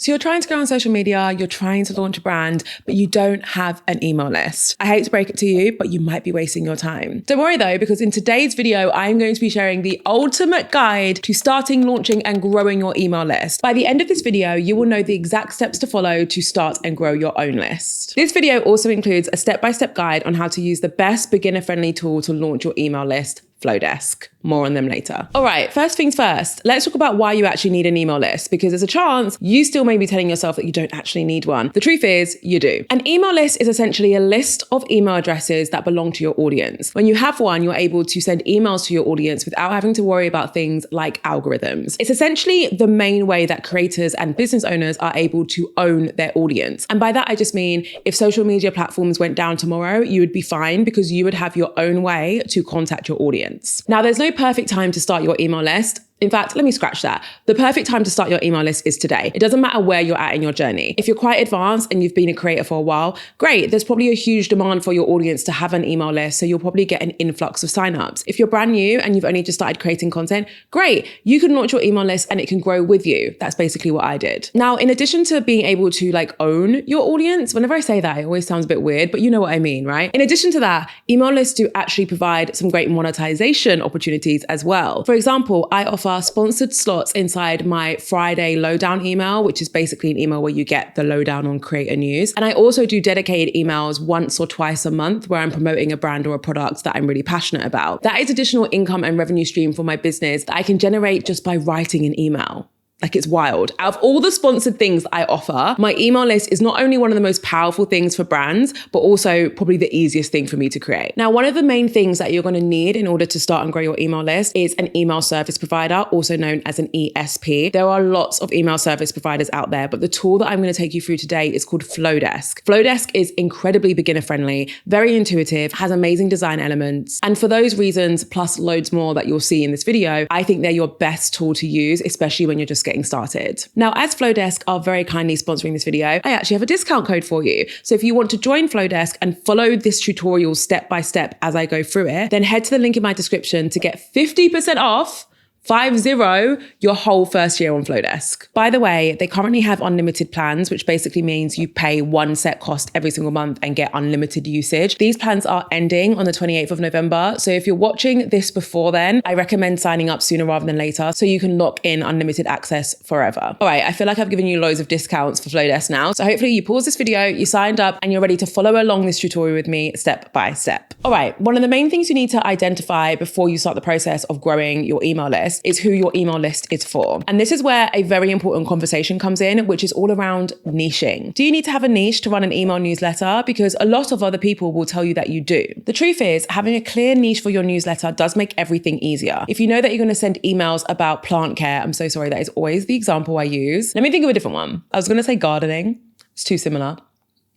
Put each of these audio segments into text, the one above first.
So you're trying to go on social media, you're trying to launch a brand, but you don't have an email list. I hate to break it to you, but you might be wasting your time. Don't worry though, because in today's video, I'm going to be sharing the ultimate guide to starting, launching, and growing your email list. By the end of this video, you will know the exact steps to follow to start and grow your own list. This video also includes a step-by-step guide on how to use the best beginner-friendly tool to launch your email list, Flowdesk. More on them later. All right, first things first, let's talk about why you actually need an email list, because there's a chance you still may be telling yourself that you don't actually need one. The truth is, you do. An email list is essentially a list of email addresses that belong to your audience. When you have one, you're able to send emails to your audience without having to worry about things like algorithms. It's essentially the main way that creators and business owners are able to own their audience. And by that, I just mean if social media platforms went down tomorrow, you would be fine because you would have your own way to contact your audience. Now, there's no perfect time to start your email list. In fact, let me scratch that. The perfect time to start your email list is today. It doesn't matter where you're at in your journey. If you're quite advanced and you've been a creator for a while, great. There's probably a huge demand for your audience to have an email list, so you'll probably get an influx of signups. If you're brand new and you've only just started creating content, great. You can launch your email list and it can grow with you. That's basically what I did. Now, in addition to being able to own your audience, whenever I say that, it always sounds a bit weird, but you know what I mean, right? In addition to that, email lists do actually provide some great monetization opportunities as well. For example, I offer sponsored slots inside my Friday lowdown email, which is basically an email where you get the lowdown on creator news. And I also do dedicated emails once or twice a month where I'm promoting a brand or a product that I'm really passionate about. That is additional income and revenue stream for my business that I can generate just by writing an email. It's wild. Out of all the sponsored things I offer, my email list is not only one of the most powerful things for brands, but also probably the easiest thing for me to create. Now, one of the main things that you're going to need in order to start and grow your email list is an email service provider, also known as an ESP. There are lots of email service providers out there, but the tool that I'm going to take you through today is called Flowdesk. Flowdesk is incredibly beginner friendly, very intuitive, has amazing design elements. And for those reasons, plus loads more that you'll see in this video, I think they're your best tool to use, especially when you're just getting started. Now, as Flowdesk are very kindly sponsoring this video, I actually have a discount code for you. So if you want to join Flowdesk and follow this tutorial step by step as I go through it, then head to the link in my description to get 50% off 50, your whole first year on Flowdesk. By the way, they currently have unlimited plans, which basically means you pay one set cost every single month and get unlimited usage. These plans are ending on the 28th of November. So if you're watching this before then, I recommend signing up sooner rather than later so you can lock in unlimited access forever. All right, I feel like I've given you loads of discounts for Flowdesk now. So hopefully you pause this video, you signed up, and you're ready to follow along this tutorial with me step by step. All right, one of the main things you need to identify before you start the process of growing your email list is who your email list is for. And this is where a very important conversation comes in, which is all around niching. Do you need to have a niche to run an email newsletter? Because a lot of other people will tell you that you do. The truth is, having a clear niche for your newsletter does make everything easier. If you know that you're going to send emails about plant care, I'm so sorry, that is always the example I use. Let me think of a different one. I was going to say gardening. It's too similar.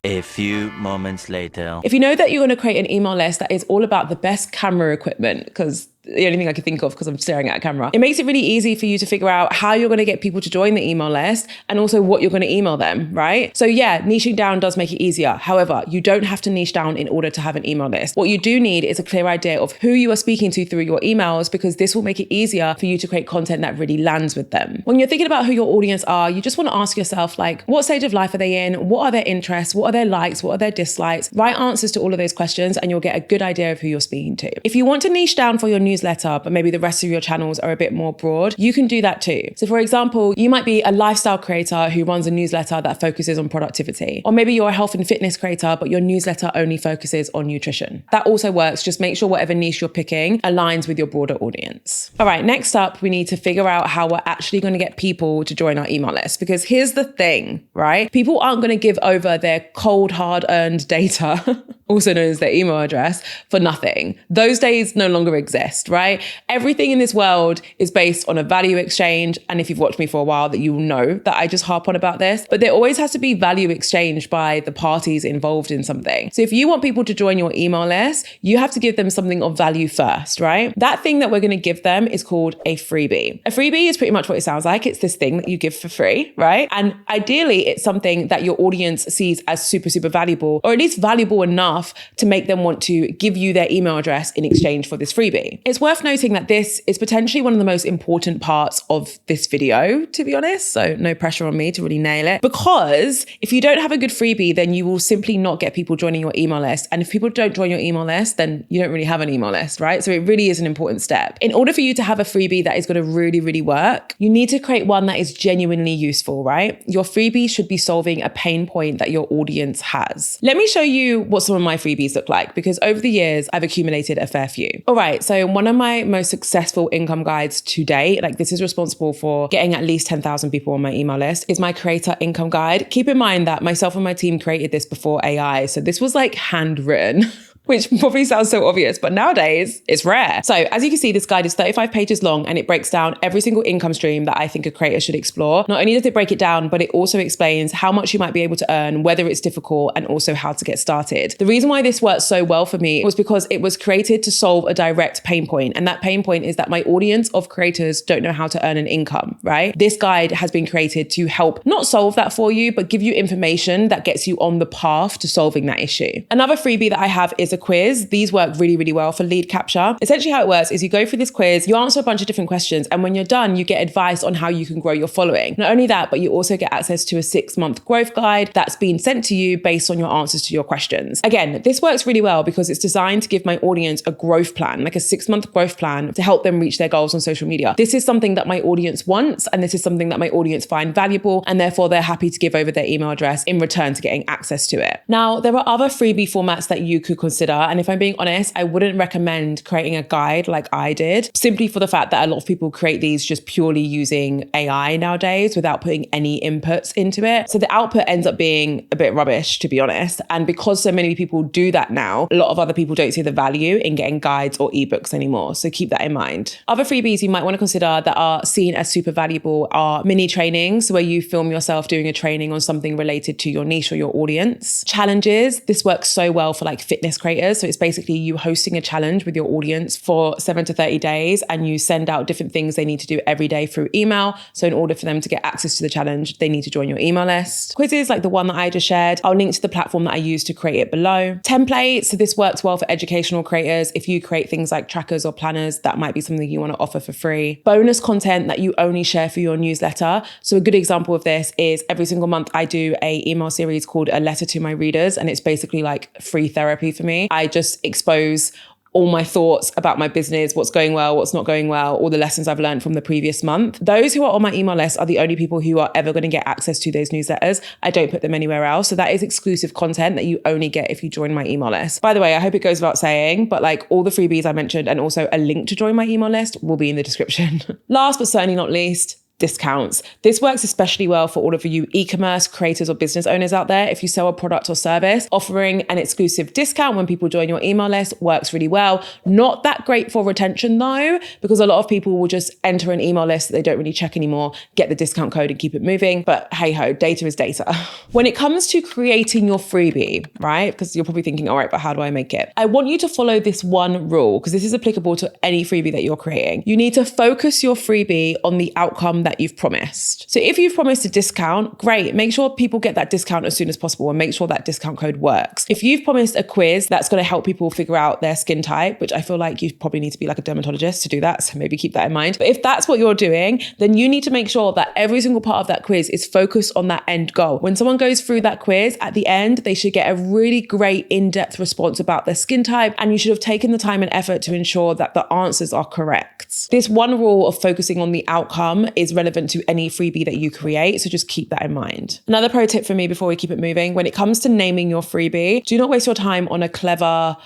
A few moments later. If you know that you're going to create an email list that is all about the best camera equipment, because the only thing I can think of because I'm staring at a camera, it makes it really easy for you to figure out how you're going to get people to join the email list and also what you're going to email them, right? So yeah, niching down does make it easier. However, you don't have to niche down in order to have an email list. What you do need is a clear idea of who you are speaking to through your emails, because this will make it easier for you to create content that really lands with them. When you're thinking about who your audience are, you just want to ask yourself, what stage of life are they in? What are their interests? What are their likes? What are their dislikes? Write answers to all of those questions and you'll get a good idea of who you're speaking to. If you want to niche down for your newsletter, but maybe the rest of your channels are a bit more broad, you can do that too. So for example, you might be a lifestyle creator who runs a newsletter that focuses on productivity. Or maybe you're a health and fitness creator, but your newsletter only focuses on nutrition. That also works. Just make sure whatever niche you're picking aligns with your broader audience. All right, next up, we need to figure out how we're actually going to get people to join our email list. Because here's the thing, right? People aren't going to give over their cold, hard-earned data, also known as their email address, for nothing. Those days no longer exist, right? Everything in this world is based on a value exchange. And if you've watched me for a while, that you will know that I just harp on about this, but there always has to be value exchanged by the parties involved in something. So if you want people to join your email list, you have to give them something of value first, right? That thing that we're going to give them is called a freebie. A freebie is pretty much what it sounds like. It's this thing that you give for free, right? And ideally, it's something that your audience sees as super, super valuable, or at least valuable enough enough to make them want to give you their email address in exchange for this freebie. It's worth noting that this is potentially one of the most important parts of this video, to be honest. So no pressure on me to really nail it, because if you don't have a good freebie, then you will simply not get people joining your email list. And if people don't join your email list, then you don't really have an email list, right? So it really is an important step. In order for you to have a freebie that is going to really, really work, you need to create one that is genuinely useful, right? Your freebie should be solving a pain point that your audience has. Let me show you what some of my freebies look like, because over the years, I've accumulated a fair few. All right, so one of my most successful income guides to date, like this is responsible for getting at least 10,000 people on my email list, is my creator income guide. Keep in mind that myself and my team created this before AI. So this was like handwritten. Which probably sounds so obvious, but nowadays it's rare. So as you can see, this guide is 35 pages long and it breaks down every single income stream that I think a creator should explore. Not only does it break it down, but it also explains how much you might be able to earn, whether it's difficult, and also how to get started. The reason why this worked so well for me was because it was created to solve a direct pain point. And that pain point is that my audience of creators don't know how to earn an income, right? This guide has been created to help not solve that for you, but give you information that gets you on the path to solving that issue. Another freebie that I have is a quiz. These work really, really well for lead capture. Essentially how it works is you go through this quiz, you answer a bunch of different questions, and when you're done, you get advice on how you can grow your following. Not only that, but you also get access to a 6-month growth guide that's been sent to you based on your answers to your questions. Again, this works really well because it's designed to give my audience a growth plan, like a 6-month growth plan to help them reach their goals on social media. This is something that my audience wants, and this is something that my audience find valuable, and therefore they're happy to give over their email address in return to getting access to it. Now, there are other freebie formats that you could consider, and if I'm being honest, I wouldn't recommend creating a guide like I did, simply for the fact that a lot of people create these just purely using AI nowadays without putting any inputs into it. So the output ends up being a bit rubbish, to be honest. And because so many people do that now, a lot of other people don't see the value in getting guides or ebooks anymore. So keep that in mind. Other freebies you might want to consider that are seen as super valuable are mini trainings, where you film yourself doing a training on something related to your niche or your audience. Challenges, this works so well for like fitness creators. So it's basically you hosting a challenge with your audience for 7 to 30 days, and you send out different things they need to do every day through email. So in order for them to get access to the challenge, they need to join your email list. Quizzes like the one that I just shared, I'll link to the platform that I use to create it below. Templates, so this works well for educational creators. If you create things like trackers or planners, that might be something you want to offer for free. Bonus content that you only share for your newsletter. So a good example of this is every single month I do a email series called A Letter to My Readers, and it's basically like free therapy for me. I just expose all my thoughts about my business, what's going well, what's not going well, all the lessons I've learned from the previous month. Those who are on my email list are the only people who are ever going to get access to those newsletters. I don't put them anywhere else. So that is exclusive content that you only get if you join my email list. By the way, I hope it goes without saying, but like all the freebies I mentioned and also a link to join my email list will be in the description. Last but certainly not least, discounts. This works especially well for all of you e-commerce creators or business owners out there. If you sell a product or service, offering an exclusive discount when people join your email list works really well. Not that great for retention though, because a lot of people will just enter an email list that they don't really check anymore, get the discount code and keep it moving. But hey ho, data is data. When it comes to creating your freebie, right? Because you're probably thinking, all right, but how do I make it? I want you to follow this one rule, because this is applicable to any freebie that you're creating. You need to focus your freebie on the outcome that you've promised. So if you've promised a discount, great. Make sure people get that discount as soon as possible and make sure that discount code works. If you've promised a quiz that's going to help people figure out their skin type, which I feel like you probably need to be like a dermatologist to do that, so maybe keep that in mind. But if that's what you're doing, then you need to make sure that every single part of that quiz is focused on that end goal. When someone goes through that quiz, at the end, they should get a really great in-depth response about their skin type, and you should have taken the time and effort to ensure that the answers are correct. This one rule of focusing on the outcome is relevant to any freebie that you create. So just keep that in mind. Another pro tip for me before we keep it moving, when it comes to naming your freebie, do not waste your time on a clever,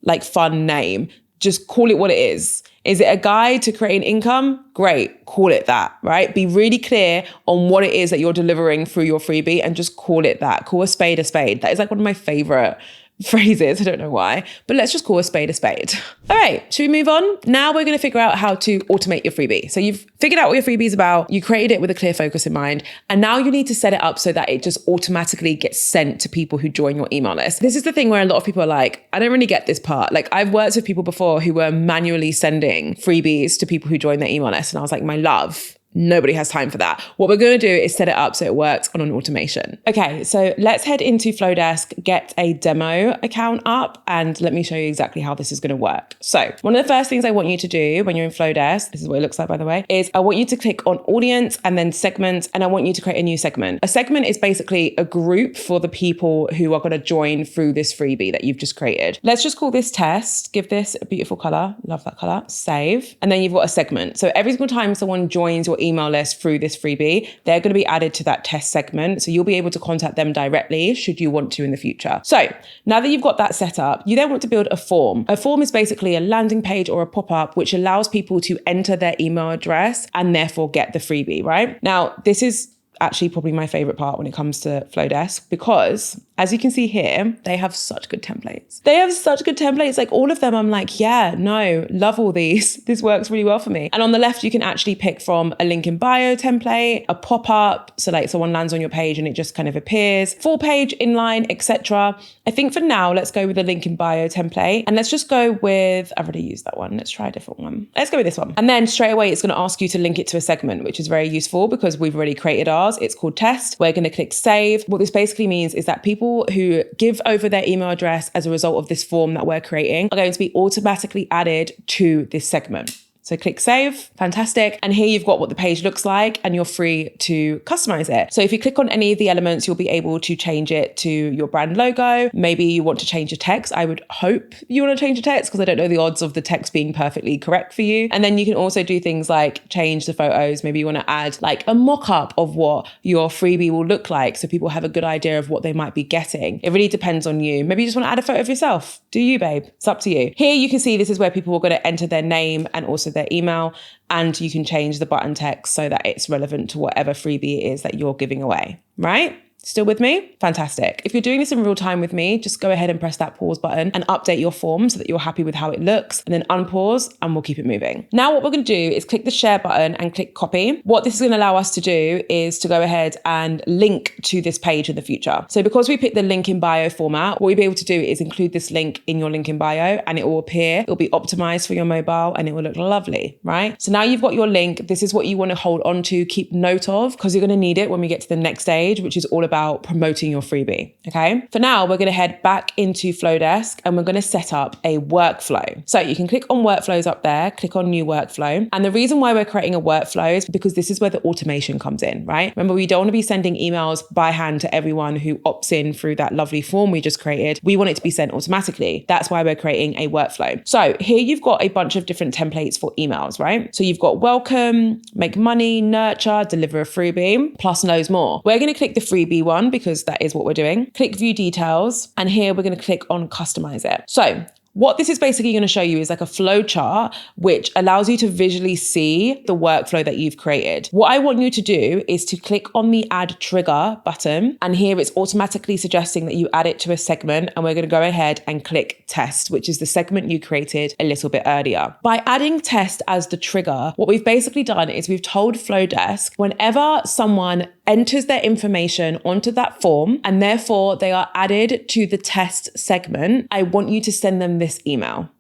like fun name. Just call it what it is. Is it a guide to creating income? Great, call it that, right? Be really clear on what it is that you're delivering through your freebie and just call it that. Call a spade a spade. That is like one of my favorite phrases. I don't know why, but let's just call a spade a spade. All right, should we move on? Now we're going to figure out how to automate your freebie. So you've figured out what your freebie is about. You created it with a clear focus in mind. And now you need to set it up so that it just automatically gets sent to people who join your email list. This is the thing where a lot of people are like, I don't really get this part. Like I've worked with people before who were manually sending freebies to people who join their email list. And I was like, my love, Nobody has time for that. What we're going to do is set it up so it works on an automation. Okay, so let's head into Flowdesk, get a demo account up, and let me show you exactly how this is going to work. So one of the first things I want you to do when you're in Flowdesk, this is what it looks like, by the way, is I want you to click on audience and then segments, and I want you to create a new segment. A segment is basically a group for the people who are going to join through this freebie that you've just created. Let's just call this test. Give this a beautiful color. Love that color. Save. And then you've got a segment. So every single time someone joins your email list through this freebie, they're going to be added to that test segment. So you'll be able to contact them directly should you want to in the future. So now that you've got that set up, you then want to build a form. A form is basically a landing page or a pop-up which allows people to enter their email address and therefore get the freebie, right? Now, this is actually probably my favorite part when it comes to Flowdesk, because as you can see here, they have such good templates. They have such good templates. Like all of them, I'm like, yeah, no, love all these. This works really well for me. And on the left, you can actually pick from a link in bio template, a pop-up. So like someone lands on your page and it just kind of appears, full page, inline, etc. I think for now, let's go with the link in bio template. And let's just go with, I've already used that one. Let's try a different one. Let's go with this one. And then straight away, it's going to ask you to link it to a segment, which is very useful because we've already created ours. It's called test. We're going to click save. What this basically means is that people who give over their email address as a result of this form that we're creating are going to be automatically added to this segment. So click save, fantastic. And here you've got what the page looks like and you're free to customize it. So if you click on any of the elements, you'll be able to change it to your brand logo. Maybe you want to change the text. I would hope you want to change the text because I don't know the odds of the text being perfectly correct for you. And then you can also do things like change the photos. Maybe you want to add like a mock-up of what your freebie will look like so people have a good idea of what they might be getting. It really depends on you. Maybe you just want to add a photo of yourself. Do you, babe? It's up to you. Here you can see this is where people are going to enter their name and also their email, and you can change the button text so that it's relevant to whatever freebie it is that you're giving away, right? Still with me? Fantastic. If you're doing this in real time with me, just go ahead and press that pause button and update your form so that you're happy with how it looks, and then unpause and we'll keep it moving. Now what we're going to do is click the share button and click copy. What this is going to allow us to do is to go ahead and link to this page in the future. So because we picked the link in bio format, what we'll be able to do is include this link in your link in bio and it will appear, it'll be optimized for your mobile and it will look lovely, right? So now you've got your link. This is what you want to hold on to, keep note of, because you're going to need it when we get to the next stage, which is all about promoting your freebie, okay? For now, we're gonna head back into Flowdesk and we're gonna set up a workflow. So you can click on workflows up there, click on new workflow. And the reason why we're creating a workflow is because this is where the automation comes in, right? Remember, we don't wanna be sending emails by hand to everyone who opts in through that lovely form we just created. We want it to be sent automatically. That's why we're creating a workflow. So here you've got a bunch of different templates for emails, right? So you've got welcome, make money, nurture, deliver a freebie, plus loads more. We're gonna click the freebie one because that is what we're doing. Click view details, and here we're going to click on customize it. So what this is basically going to show you is like a flow chart, which allows you to visually see the workflow that you've created. What I want you to do is to click on the add trigger button. And here it's automatically suggesting that you add it to a segment. And we're going to go ahead and click test, which is the segment you created a little bit earlier. By adding test as the trigger, what we've basically done is we've told Flowdesk whenever someone enters their information onto that form and therefore they are added to the test segment, I want you to send them this email.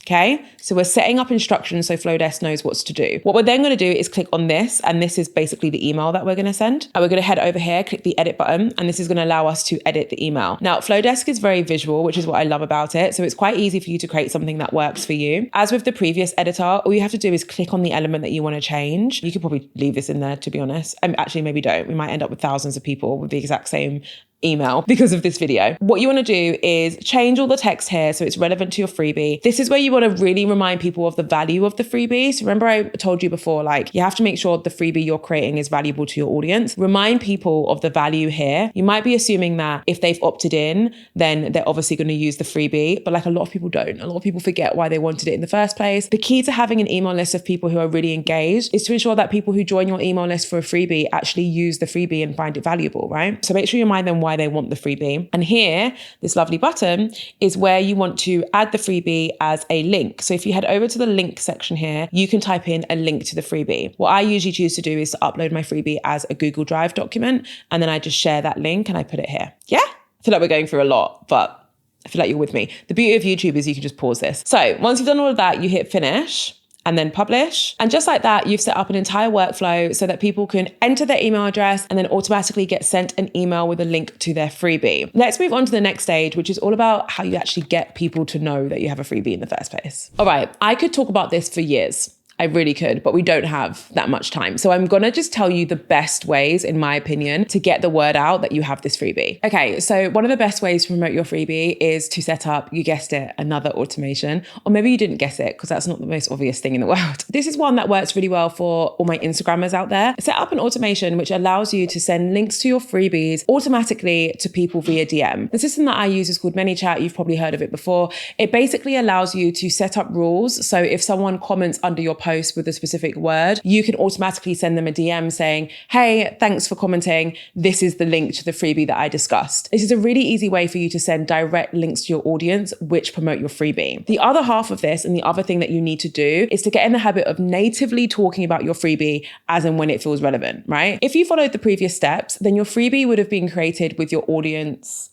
Okay, so we're setting up instructions so Flowdesk knows what to do. What we're then going to do is click on this, and this is basically the email that we're going to send. And we're going to head over here, click the edit button, and this is going to allow us to edit the email. Now, Flowdesk is very visual, which is what I love about it. So it's quite easy for you to create something that works for you. As with the previous editor, all you have to do is click on the element that you want to change. You could probably leave this in there, to be honest. Actually, maybe don't. We might end up with thousands of people with the exact same email because of this video. What you want to do is change all the text here so it's relevant to your freebie. This is where you want to really remind people of the value of the freebie. So remember I told you before, like you have to make sure the freebie you're creating is valuable to your audience. Remind people of the value here. You might be assuming that if they've opted in, then they're obviously going to use the freebie, but like a lot of people don't. A lot of people forget why they wanted it in the first place. The key to having an email list of people who are really engaged is to ensure that people who join your email list for a freebie actually use the freebie and find it valuable, right? So make sure you remind them why they want the freebie. And here, this lovely button is where you want to add the freebie as a link. So if you head over to the link section here, you can type in a link to the freebie. What I usually choose to do is to upload my freebie as a Google Drive document, and then I just share that link and I put it here. Yeah? I feel like we're going through a lot, but I feel like you're with me. The beauty of YouTube is you can just pause this. So once you've done all of that, you hit finish. and then publish. And just like that, you've set up an entire workflow so that people can enter their email address and then automatically get sent an email with a link to their freebie. Let's move on to the next stage, which is all about how you actually get people to know that you have a freebie in the first place. All right, I could talk about this for years. I really could, but we don't have that much time. So I'm gonna just tell you the best ways, in my opinion, to get the word out that you have this freebie. Okay, so one of the best ways to promote your freebie is to set up, you guessed it, another automation. Or maybe you didn't guess it because that's not the most obvious thing in the world. This is one that works really well for all my Instagrammers out there. Set up an automation which allows you to send links to your freebies automatically to people via DM. The system that I use is called ManyChat. You've probably heard of it before. It basically allows you to set up rules. So if someone comments under your post with a specific word, you can automatically send them a DM saying, hey, thanks for commenting. This is the link to the freebie that I discussed. This is a really easy way for you to send direct links to your audience, which promote your freebie. The other half of this and the other thing that you need to do is to get in the habit of natively talking about your freebie as and when it feels relevant, right? If you followed the previous steps, then your freebie would have been created with your audience.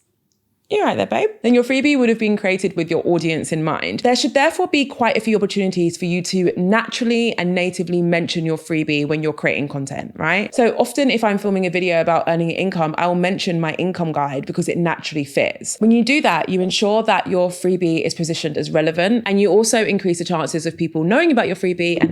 You're right there, babe. Then your freebie would have been created with your audience in mind. There should therefore be quite a few opportunities for you to naturally and natively mention your freebie when you're creating content, right? So often if I'm filming a video about earning income, I will mention my income guide because it naturally fits. When you do that, you ensure that your freebie is positioned as relevant, and you also increase the chances of people knowing about your freebie and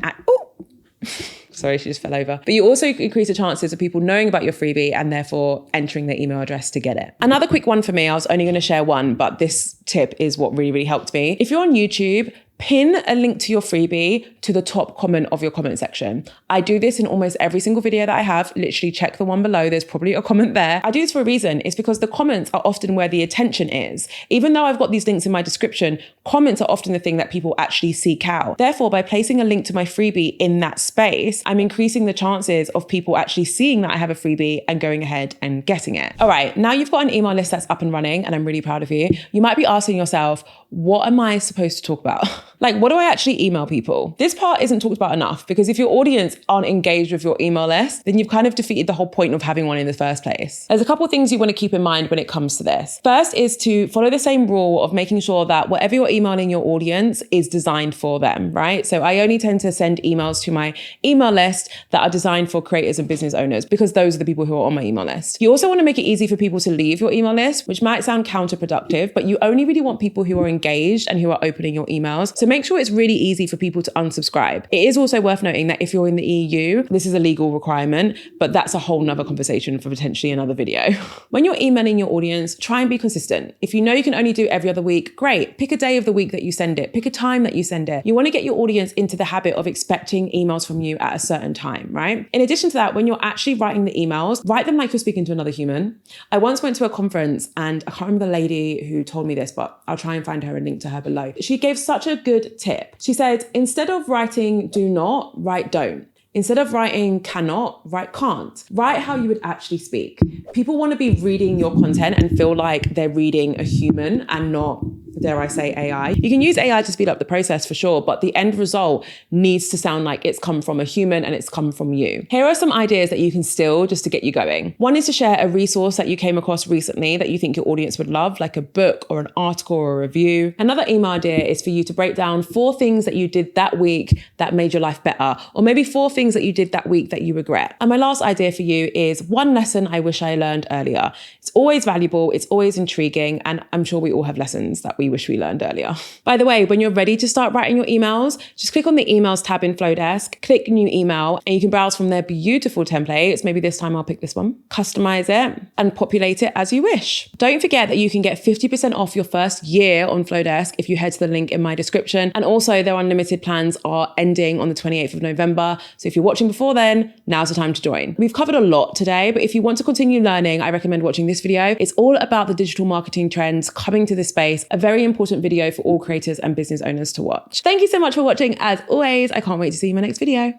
sorry, she just fell over. But you also increase the chances of people knowing about your freebie and therefore entering their email address to get it. Another quick one for me, I was only going to share one, but this tip is what really, really helped me. If you're on YouTube, pin a link to your freebie to the top comment of your comment section. I do this in almost every single video that I have. Literally check the one below. There's probably a comment there. I do this for a reason. It's because the comments are often where the attention is. Even though I've got these links in my description, comments are often the thing that people actually seek out. Therefore, by placing a link to my freebie in that space, I'm increasing the chances of people actually seeing that I have a freebie and going ahead and getting it. All right, now you've got an email list that's up and running, and I'm really proud of you. You might be asking yourself, what am I supposed to talk about? Like, what do I actually email people? This part isn't talked about enough because if your audience aren't engaged with your email list, then you've kind of defeated the whole point of having one in the first place. There's a couple of things you want to keep in mind when it comes to this. First is to follow the same rule of making sure that whatever you're emailing your audience is designed for them, right? So I only tend to send emails to my email list that are designed for creators and business owners because those are the people who are on my email list. You also want to make it easy for people to leave your email list, which might sound counterproductive, but you only really want people who are engaged and who are opening your emails. So make sure it's really easy for people to unsubscribe. It is also worth noting that if you're in the EU, this is a legal requirement, but that's a whole nother conversation for potentially another video. When you're emailing your audience, try and be consistent. If you know you can only do every other week, great. Pick a day of the week that you send it. Pick a time that you send it. You want to get your audience into the habit of expecting emails from you at a certain time, right? In addition to that, when you're actually writing the emails, write them like you're speaking to another human. I once went to a conference and I can't remember the lady who told me this, but I'll try and find her and link to her below. She gave such a good tip. She said, instead of writing do not, write don't. Instead of writing cannot, write can't. Write how you would actually speak. People want to be reading your content and feel like they're reading a human and not, dare I say, AI. You can use AI to speed up the process for sure, but the end result needs to sound like it's come from a human and it's come from you. Here are some ideas that you can steal just to get you going. One is to share a resource that you came across recently that you think your audience would love, like a book or an article or a review. Another email idea is for you to break down 4 things that you did that week that made your life better, or maybe 4 things that you did that week that you regret. And my last idea for you is 1 lesson I wish I learned earlier. It's always valuable, it's always intriguing, and I'm sure we all have lessons that we wish we learned earlier. By the way, when you're ready to start writing your emails, just click on the emails tab in Flowdesk, click new email, and you can browse from their beautiful templates. Maybe this time I'll pick this one. Customize it and populate it as you wish. Don't forget that you can get 50% off your first year on Flowdesk if you head to the link in my description. And also their unlimited plans are ending on the 28th of November. So if you're watching before then, now's the time to join. We've covered a lot today, but if you want to continue learning, I recommend watching this video. It's all about the digital marketing trends coming to this space, a very important video for all creators and business owners to watch. Thank you so much for watching. As always, I can't wait to see you in my next video.